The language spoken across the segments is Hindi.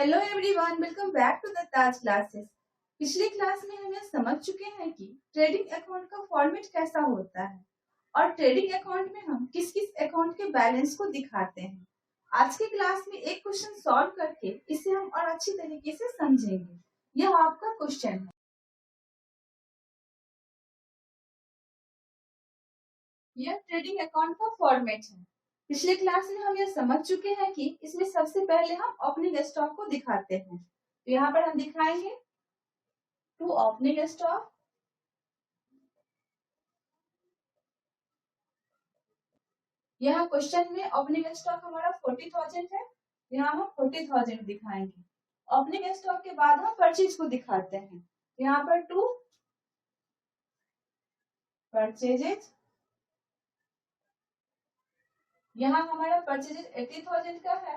Hello everyone, welcome back to the Taj classes. पिछली क्लास में हम यह समझ चुके हैं कि ट्रेडिंग अकाउंट का फॉर्मेट कैसा होता है और ट्रेडिंग अकाउंट में हम किस किस अकाउंट के बैलेंस को दिखाते हैं। आज की क्लास में एक क्वेश्चन सॉल्व करके इसे हम और अच्छी तरीके से समझेंगे। यह आपका क्वेश्चन है। यह ट्रेडिंग अकाउंट का फॉर्मेट है। पिछले क्लास में हम यह समझ चुके हैं कि इसमें सबसे पहले हम ओपनिंग स्टॉक को दिखाते हैं। तो यहाँ पर हम दिखाएंगे टू ओपनिंग स्टॉक, यहाँ क्वेश्चन में ओपनिंग स्टॉक हमारा 40,000 है। यहाँ हम 40,000 दिखाएंगे। ओपनिंग स्टॉक के बाद हम परचेज को दिखाते हैं। यहाँ पर टू परचेजेज, यहाँ हमारा परचेजेज 80,000 का है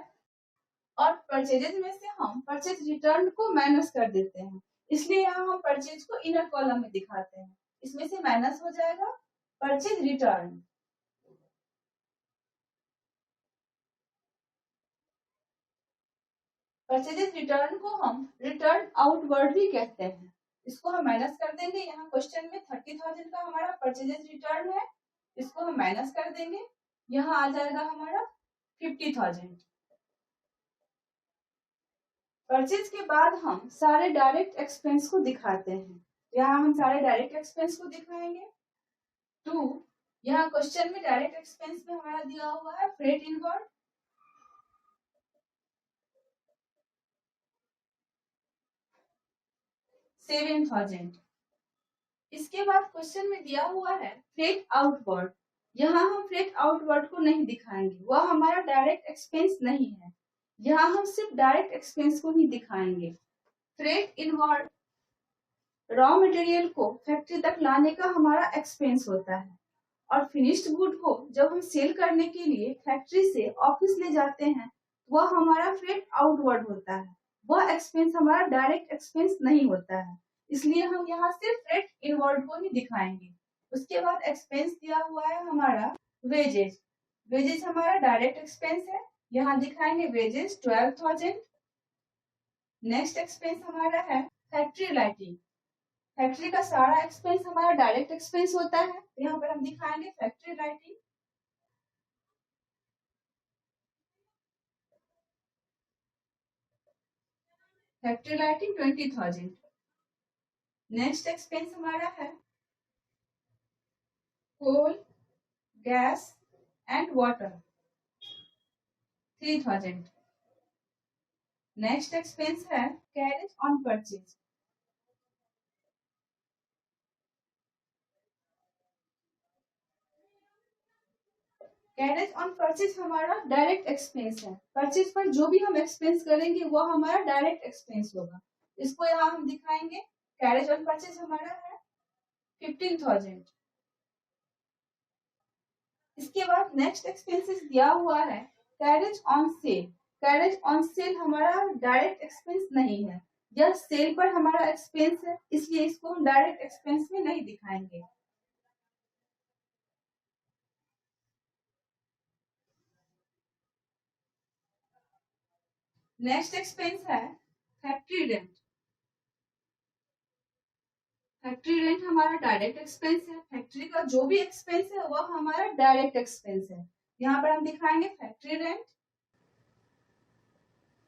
और परचेजेज में से हम परचेज रिटर्न को माइनस कर देते हैं, इसलिए यहाँ हम परचेज को इनर कॉलम में दिखाते हैं। इसमें से माइनस हो जाएगा परचेज रिटर्न। परचेजेज रिटर्न को हम रिटर्न आउटवर्ड भी कहते हैं। इसको हम माइनस कर देंगे। यहाँ क्वेश्चन में 30,000 का हमारा परचेजेज रिटर्न है, इसको हम माइनस कर देंगे। यहाँ आ जाएगा हमारा 50,000। परचेज के बाद हम सारे डायरेक्ट एक्सपेंस को दिखाते हैं। यहाँ हम सारे डायरेक्ट एक्सपेंस को दिखाएंगे। टू, यहाँ क्वेश्चन में डायरेक्ट एक्सपेंस में हमारा दिया हुआ है फ्रेट इनवर्ड, 7,000। इसके बाद क्वेश्चन में दिया हुआ है फ्रेट आउटवर्ड। यहाँ हम फ्रेट आउटवर्ड को नहीं दिखाएंगे, वह हमारा डायरेक्ट एक्सपेंस नहीं है। यहाँ हम सिर्फ डायरेक्ट एक्सपेंस को ही दिखाएंगे। फ्रेट इनवर्ड रॉ मटेरियल को फैक्ट्री तक लाने का हमारा एक्सपेंस होता है और फिनिश्ड गुड को जब हम सेल करने के लिए फैक्ट्री से ऑफिस ले जाते हैं, वह हमारा फ्रेट आउटवर्ड होता है। वह एक्सपेंस हमारा डायरेक्ट एक्सपेंस नहीं होता है, इसलिए हम यहाँ सिर्फ फ्रेट इनवर्ड को ही दिखाएंगे। उसके बाद एक्सपेंस दिया हुआ है हमारा वेजेस। वेजेस हमारा डायरेक्ट एक्सपेंस है, यहाँ दिखाएंगे वेजेस 12,000। नेक्स्ट एक्सपेंस हमारा है फैक्ट्री लाइटिंग। फैक्ट्री का सारा एक्सपेंस हमारा डायरेक्ट एक्सपेंस होता है, यहाँ पर हम दिखाएंगे factory lighting. Factory lighting 20,000। Next expense हमारा है coal, gas and water, 3,000। Next expense है carriage on purchase. Carriage on purchase हमारा डायरेक्ट एक्सपेंस है। परचेज पर जो भी हम एक्सपेंस करेंगे वो हमारा डायरेक्ट एक्सपेंस होगा, इसको यहाँ हम दिखाएंगे। कैरेज ऑन परचेज हमारा है 15,000। इसके बाद नेक्स्ट एक्सपेंसेस दिया हुआ है carriage on sale. Carriage on sale हमारा डायरेक्ट एक्सपेंस नहीं है, यह सेल पर हमारा एक्सपेंस है, इसलिए इसको हम डायरेक्ट एक्सपेंस में नहीं दिखाएंगे। नेक्स्ट एक्सपेंस है फैक्ट्री रेंट। फैक्ट्री रेंट हमारा डायरेक्ट एक्सपेंस है। फैक्ट्री का जो भी एक्सपेंस है वह हमारा डायरेक्ट एक्सपेंस है। यहाँ पर हम दिखाएंगे फैक्ट्री रेंट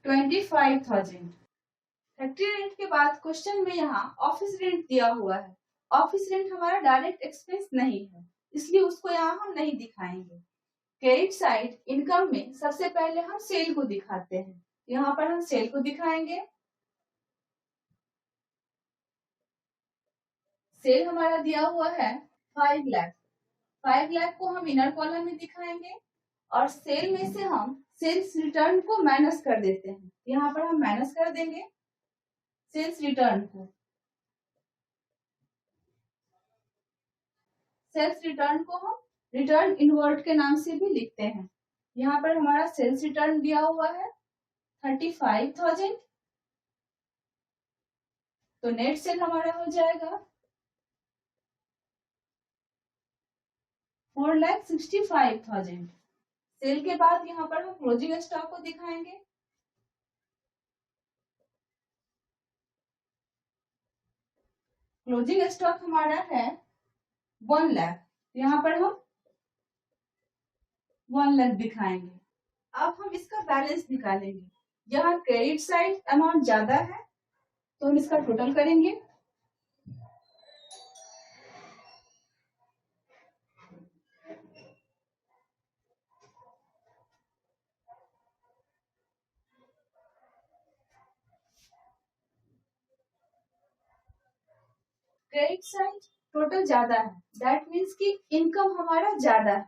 25,000। फैक्ट्री रेंट के बाद क्वेश्चन में यहाँ ऑफिस रेंट दिया हुआ है। ऑफिस रेंट हमारा डायरेक्ट एक्सपेंस नहीं है, इसलिए उसको यहाँ हम नहीं दिखाएंगे। क्रेडिट साइड इनकम में सबसे पहले हम सेल को दिखाते हैं। यहाँ पर हम सेल को दिखाएंगे। सेल हमारा दिया हुआ है 5 लाख। 5 लाख को हम इनर कॉलम में दिखाएंगे और सेल में से हम सेल्स रिटर्न को माइनस कर देते हैं। यहाँ पर हम माइनस कर देंगे सेल्स रिटर्न को। सेल्स रिटर्न को हम रिटर्न इनवर्ट के नाम से भी लिखते हैं। यहाँ पर हमारा सेल्स रिटर्न दिया हुआ है 35,000, तो नेट सेल हमारा हो जाएगा 4,65,000। सेल के बाद यहाँ पर हम क्लोजिंग स्टॉक को दिखाएंगे। क्लोजिंग स्टॉक हमारा है 1 लाख, यहाँ पर हम 1 लाख दिखाएंगे। अब हम इसका बैलेंस निकालेंगे। यहाँ क्रेडिट साइड अमाउंट ज्यादा है तो हम इसका टोटल करेंगे। क्रेडिट साइड टोटल ज्यादा है, दैट मीन्स कि इनकम हमारा ज्यादा है,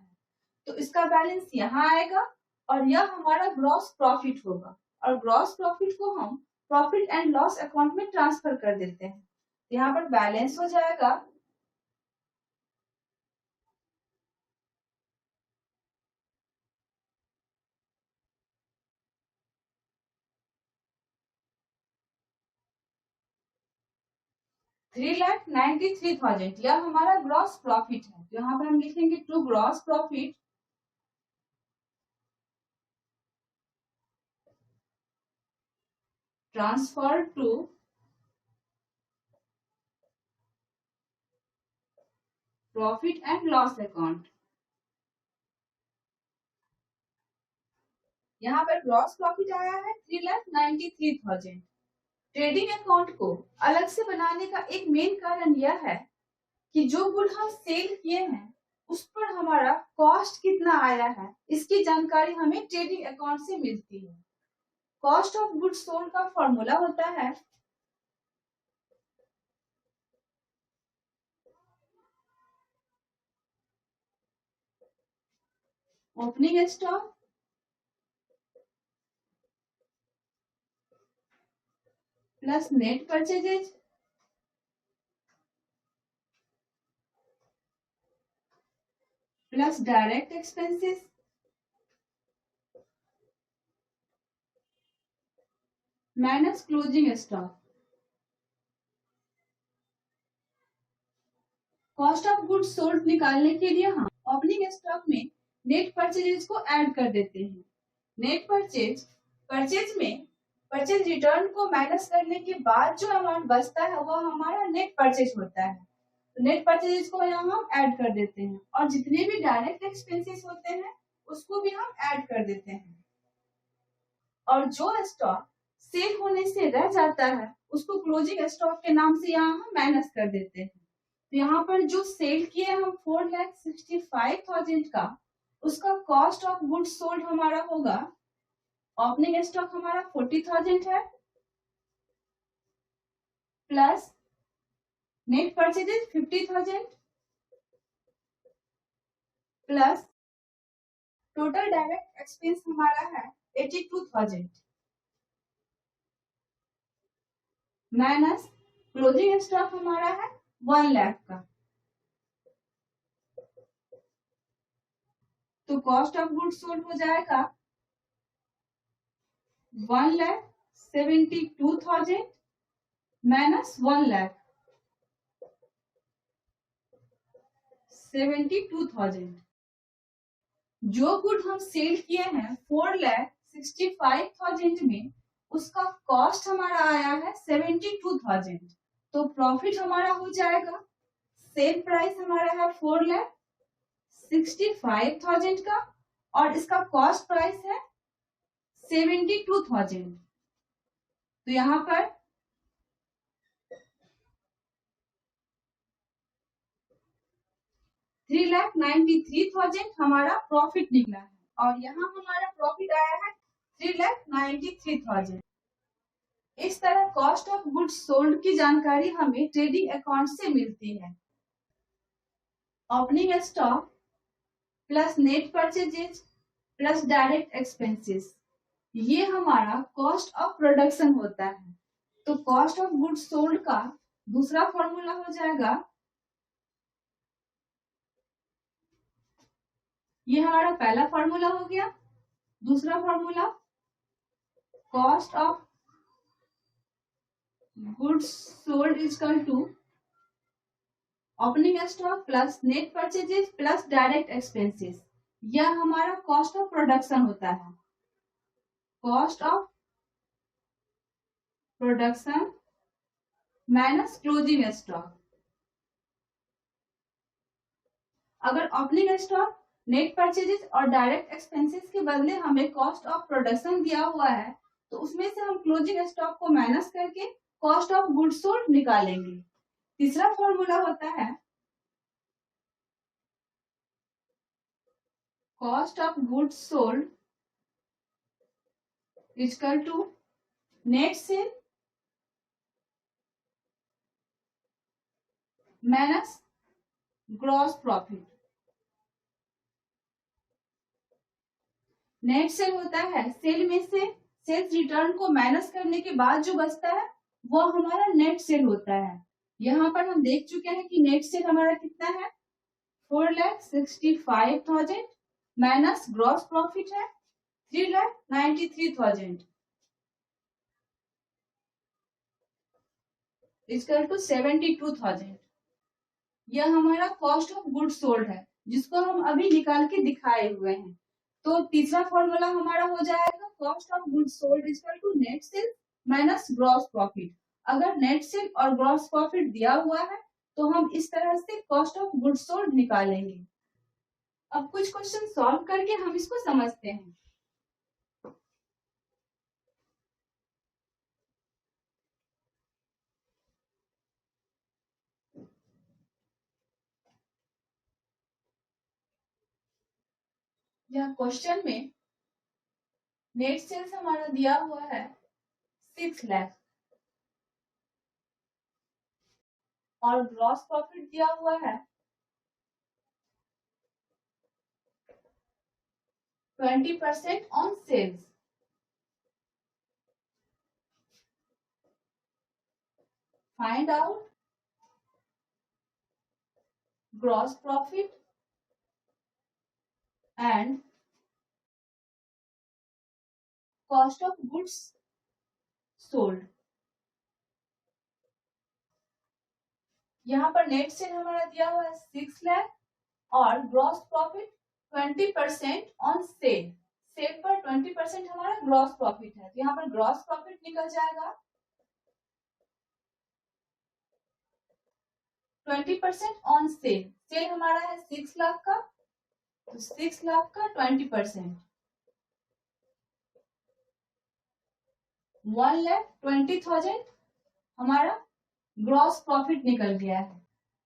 तो इसका बैलेंस यहाँ आएगा और यह हमारा ग्रॉस प्रॉफिट होगा, और ग्रॉस प्रॉफिट को हम प्रॉफिट एंड लॉस अकाउंट में ट्रांसफर कर देते हैं। यहाँ पर बैलेंस हो जाएगा 3,93,000, यह हमारा ग्रॉस प्रॉफिट है। तो यहाँ पर हम लिखेंगे to gross profit transfer to profit and loss account. यहाँ पर ग्रॉस प्रॉफिट आया है 3,93,000। ट्रेडिंग अकाउंट को अलग से बनाने का एक मेन कारण यह है कि जो गुड हम सेल किए हैं उस पर हमारा कॉस्ट कितना आया है, इसकी जानकारी हमें ट्रेडिंग अकाउंट से मिलती है। कॉस्ट ऑफ गुड सोल्ड का फॉर्मूला होता है opening stock plus net purchases plus direct expenses minus closing stock. Cost of goods sold निकालने के लिए हम ओपनिंग स्टॉक में नेट परचेजेज को ऐड कर देते हैं। नेट परचेज में परचेज रिटर्न को माइनस करने के बाद जो अमाउंट बचता है वह हमारा नेट परचेज होता है। तो नेट परचेज को यहाँ हम ऐड कर देते हैं, और जितने भी डायरेक्ट एक्सपेंसेस होते हैं उसको भी हम ऐड कर देते हैं, और जो स्टॉक सेल होने से रह जाता है उसको क्लोजिंग स्टॉक के नाम से यहाँ हम माइनस कर देते हैं। तो यहाँ पर जो सेल किए हम 4,65,000 का, उसका कॉस्ट ऑफ गुड्स सोल्ड हमारा होगा, ओपनिंग स्टॉक हमारा 40,000 है plus net purchases 50,000 plus total direct expense हमारा है 82,000 माइनस क्लोजिंग स्टॉक हमारा है 1 लाख का। तो कॉस्ट ऑफ गुड्स सोल्ड हो जाएगा 1,72,000 माइनस 1 लाख 72,000। जो गुड हम सेल किए हैं 4,65,000 में, उसका कॉस्ट हमारा आया है 72,000, तो प्रॉफिट हमारा हो जाएगा, सेल प्राइस हमारा है 4,65,000 का और इसका कॉस्ट प्राइस है 72,000। तो यहाँ पर 3,93,000 हमारा प्रॉफिट निकला है, और यहाँ हमारा प्रॉफिट आया है 3,93,000। इस तरह कॉस्ट ऑफ गुड्स सोल्ड की जानकारी हमें ट्रेडिंग अकाउंट से मिलती है। Opening stock plus net purchases plus direct expenses, ये हमारा कॉस्ट ऑफ प्रोडक्शन होता है। तो कॉस्ट ऑफ गुड्स सोल्ड का दूसरा फॉर्मूला हो जाएगा, ये हमारा पहला फॉर्मूला हो गया। दूसरा formula cost of goods sold is equal to opening stock plus net purchases plus direct expenses, यह हमारा कॉस्ट ऑफ प्रोडक्शन होता है। Cost of production minus closing stock, अगर ओपनिंग स्टॉक, नेट परचेजेस और डायरेक्ट एक्सपेंसेस के बदले हमें कॉस्ट ऑफ प्रोडक्शन दिया हुआ है, तो उसमें से हम क्लोजिंग स्टॉक को माइनस करके कॉस्ट ऑफ गुड्स सोल्ड निकालेंगे। तीसरा फॉर्मूला होता है cost of goods sold equal to net sale minus gross profit. Net sale होता है सेल में से सेल्स रिटर्न को माइनस करने के बाद जो बचता है वो हमारा नेट सेल होता है। यहाँ पर हम देख चुके हैं कि नेट सेल हमारा कितना है 4,65,000 माइनस ग्रॉस प्रॉफिट है 3,93,000 इक्वल टू 72,000। यह हमारा कॉस्ट ऑफ गुड्स सोल्ड है जिसको हम अभी निकाल के दिखाए हुए हैं। तो तीसरा फॉर्मूला हमारा हो जाएगा cost of goods sold equal to net sale minus gross profit. अगर नेट सेल और ग्रॉस प्रॉफिट दिया हुआ है तो हम इस तरह से कॉस्ट ऑफ गुड्स सोल्ड निकालेंगे। अब कुछ क्वेश्चन सॉल्व करके हम इसको समझते हैं। यह क्वेश्चन में नेट सेल्स हमारा दिया हुआ है 6 लाख और ग्रॉस प्रॉफिट दिया हुआ है 20% on sales. Find out gross profit and cost of goods sold. यहाँ पर नेट सेल हमारा दिया हुआ है 6 लाख और gross profit 20% on sale. Sale पर 20% हमारा ग्रॉस प्रॉफिट है, तो यहाँ पर ग्रॉस प्रॉफिट निकल जाएगा 20% ऑन सेल। सेल हमारा है 6 लाख का, तो 6 लाख का 20% 1,20,000 हमारा ग्रॉस प्रॉफिट निकल गया है।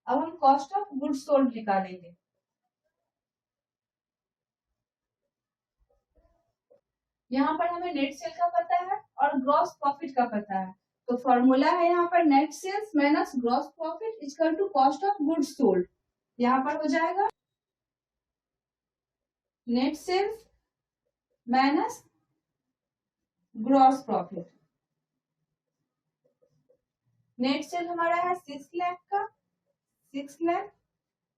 अब हम कॉस्ट ऑफ गुड्स सोल्ड निकालेंगे। यहाँ पर हमें नेट सेल का पता है और ग्रॉस प्रॉफिट का पता है, तो फॉर्मूला है यहाँ पर net sales minus gross profit equal to cost of goods sold. यहाँ पर हो जाएगा net sales minus gross profit. Net sale हमारा है 6 लाख का, 6 लाख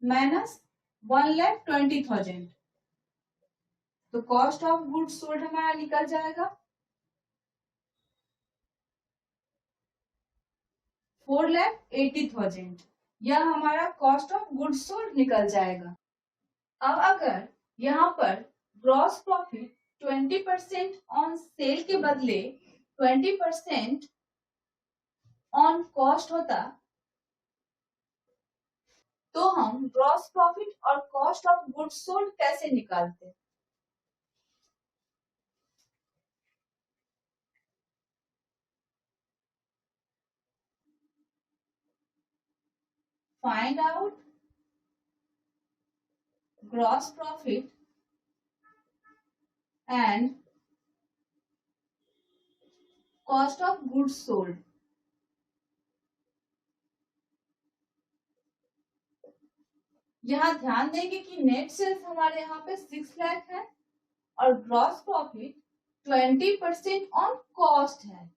माइनस 1,20,000, तो कॉस्ट ऑफ गुड्स सोल्ड हमारा निकल जाएगा 4,80,000। यह हमारा कॉस्ट ऑफ गुड्स सोल्ड निकल जाएगा। अब अगर यहाँ पर ग्रॉस प्रॉफिट 20% ऑन सेल के बदले 20% ऑन कॉस्ट होता तो हम ग्रॉस प्रॉफिट और कॉस्ट ऑफ गुड्स सोल्ड कैसे निकालते? Find out gross profit and cost of goods sold. यहाँ ध्यान देंगे कि नेट सेल्स हमारे यहाँ पे 6 लाख है और ग्रॉस प्रॉफिट 20% ऑन कॉस्ट है।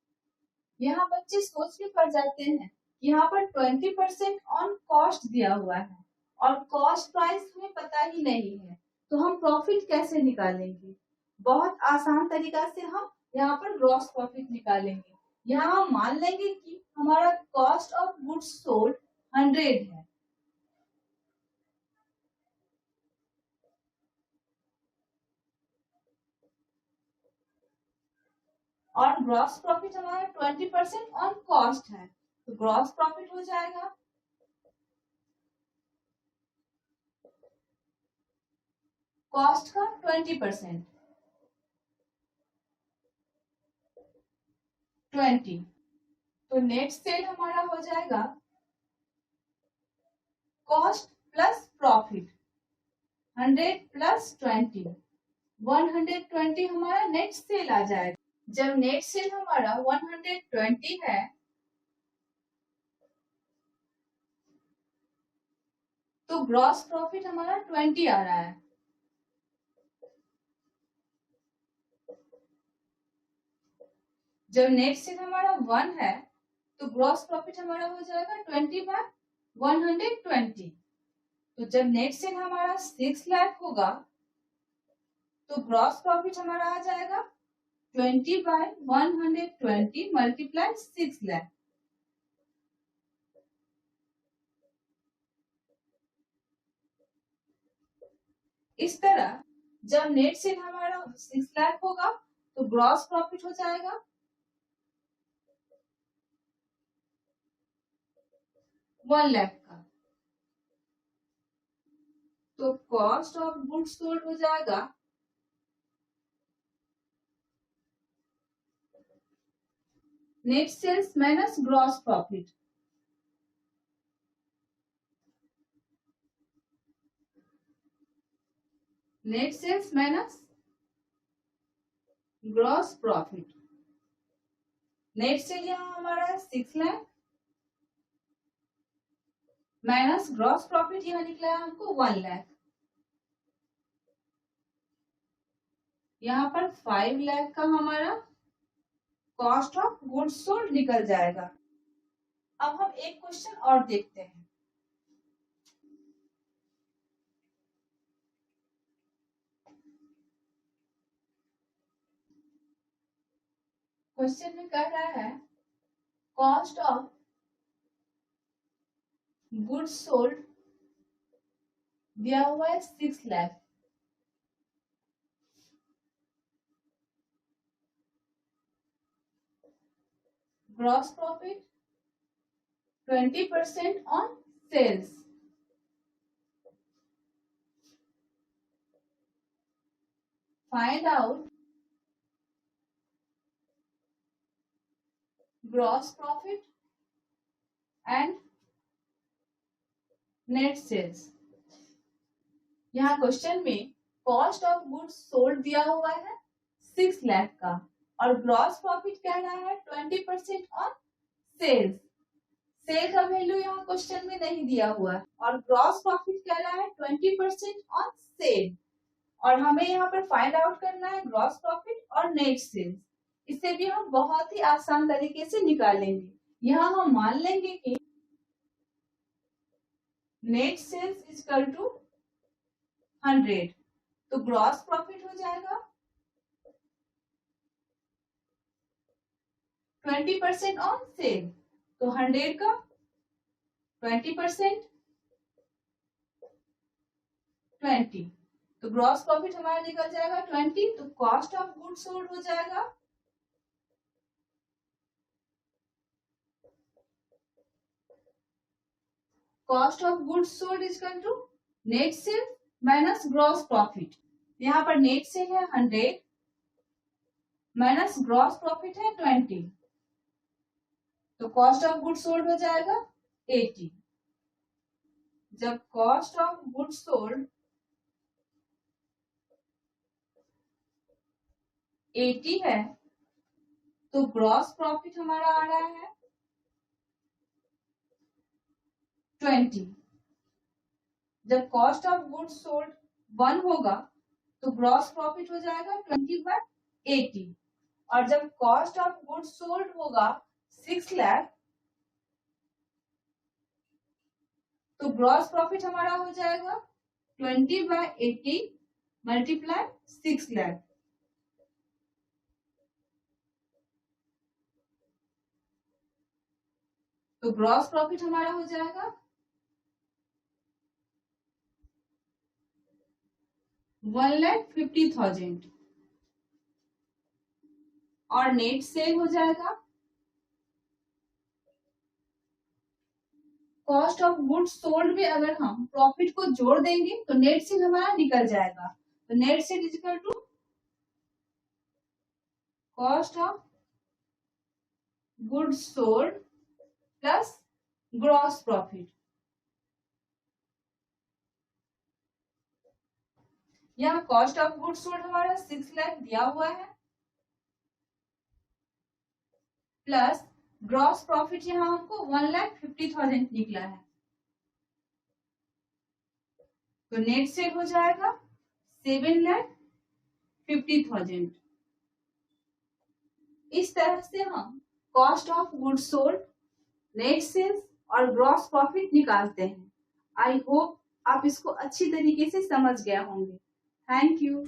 यहाँ बच्चे सोच के पड़ जाते हैं, यहाँ पर 20% ऑन कॉस्ट दिया हुआ है और कॉस्ट प्राइस हमें पता ही नहीं है, तो हम प्रॉफिट कैसे निकालेंगे? बहुत आसान तरीका से हम यहाँ पर ग्रॉस प्रॉफिट निकालेंगे। यहाँ हम मान लेंगे कि हमारा कॉस्ट ऑफ गुड्स सोल्ड 100 है और ग्रॉस प्रॉफिट हमारा 20% ऑन कॉस्ट है, तो ग्रॉस प्रॉफिट हो जाएगा कॉस्ट का 20%, 20, तो नेट सेल हमारा हो जाएगा कॉस्ट प्लस प्रॉफिट, 100 प्लस 20, 120 हमारा नेट सेल आ जाएगा। जब नेट सेल हमारा 120 है तो ग्रॉस प्रॉफिट हमारा 20 आ रहा है। जब नेट सेल हमारा 1 है तो ग्रॉस प्रॉफिट हमारा हो जाएगा 20 बाय 120। तो जब नेट सेल हमारा 6 लाख होगा तो ग्रॉस प्रॉफिट हमारा आ जाएगा 20 बाय 120 मल्टीप्लाई 6 लाख। इस तरह जब नेट सेल हमारा 6 लाख होगा तो ग्रॉस प्रॉफिट हो जाएगा 1 लाख का। तो कॉस्ट ऑफ गुड्स सोल्ड हो जाएगा net sales minus gross profit. Net sales minus gross profit. Net sale यहाँ हमारा 6 लाख माइनस ग्रॉस प्रॉफिट यहाँ निकला है हमको 1 लाख। यहाँ पर 5 लाख का हमारा कॉस्ट ऑफ गुड्स सोल्ड निकल जाएगा। अब हम एक क्वेश्चन और देखते हैं। क्वेश्चन में कह रहा है कॉस्ट ऑफ गुड्स सोल्ड दिया हुआ है 6 lakh, gross profit 20% on sales. Find out gross profit and net sales. यहाँ क्वेश्चन में कॉस्ट ऑफ गुड्स सोल्ड दिया हुआ है 6 लाख का और ग्रॉस प्रॉफिट कह रहा है 20% ऑन सेल्स। सेल का वैल्यू यहाँ क्वेश्चन में नहीं दिया हुआ है और ग्रॉस प्रॉफिट कह रहा है 20% ऑन सेल और हमें यहाँ पर फाइंड आउट करना है ग्रॉस प्रॉफिट और नेट सेल्स। इसे भी हम बहुत ही आसान तरीके से निकालेंगे। यहाँ हम मान लेंगे कि net sales is equal to 100, तो ग्रॉस प्रॉफिट हो जाएगा 20% ऑन सेल, तो 100 का 20% 20, तो ग्रॉस प्रॉफिट हमारा निकल जाएगा 20। तो कॉस्ट ऑफ गुड्स सोल्ड हो जाएगा cost of goods sold is equal to net sale minus gross profit. यहाँ पर नेट सेल है 100 माइनस ग्रॉस प्रॉफिट है 20, तो कॉस्ट ऑफ गुड्स सोल्ड हो जाएगा 80। जब कॉस्ट ऑफ गुड्स सोल्ड 80 है तो ग्रॉस प्रॉफिट हमारा आ रहा है 20। जब कॉस्ट ऑफ गुड्स सोल्ड 1 होगा तो ग्रॉस प्रॉफिट हो जाएगा 20 बाय 80 और जब कॉस्ट ऑफ गुड्स सोल्ड होगा 6 लाख तो ग्रॉस प्रॉफिट हमारा हो जाएगा 20 बाय 80 मल्टीप्लाई 6 लाख। तो ग्रॉस प्रॉफिट हमारा हो जाएगा 1,50,000 और नेट सेल हो जाएगा कॉस्ट ऑफ गुड्स सोल्ड में अगर हम प्रॉफिट को जोड़ देंगे तो नेट सेल हमारा निकल जाएगा। तो net sale is equal to cost of goods sold plus gross profit. यहाँ कॉस्ट ऑफ गुड्स सोल्ड हमारा 6 लाख दिया हुआ है, प्लस ग्रॉस प्रॉफिट यहाँ हमको 1,50,000 निकला है। तो नेट सेल हो जाएगा 7,50,000। इस तरह से हम cost of goods sold, net sales और ग्रॉस प्रॉफिट निकालते हैं। आई होप आप इसको अच्छी तरीके से समझ गए होंगे। Thank you.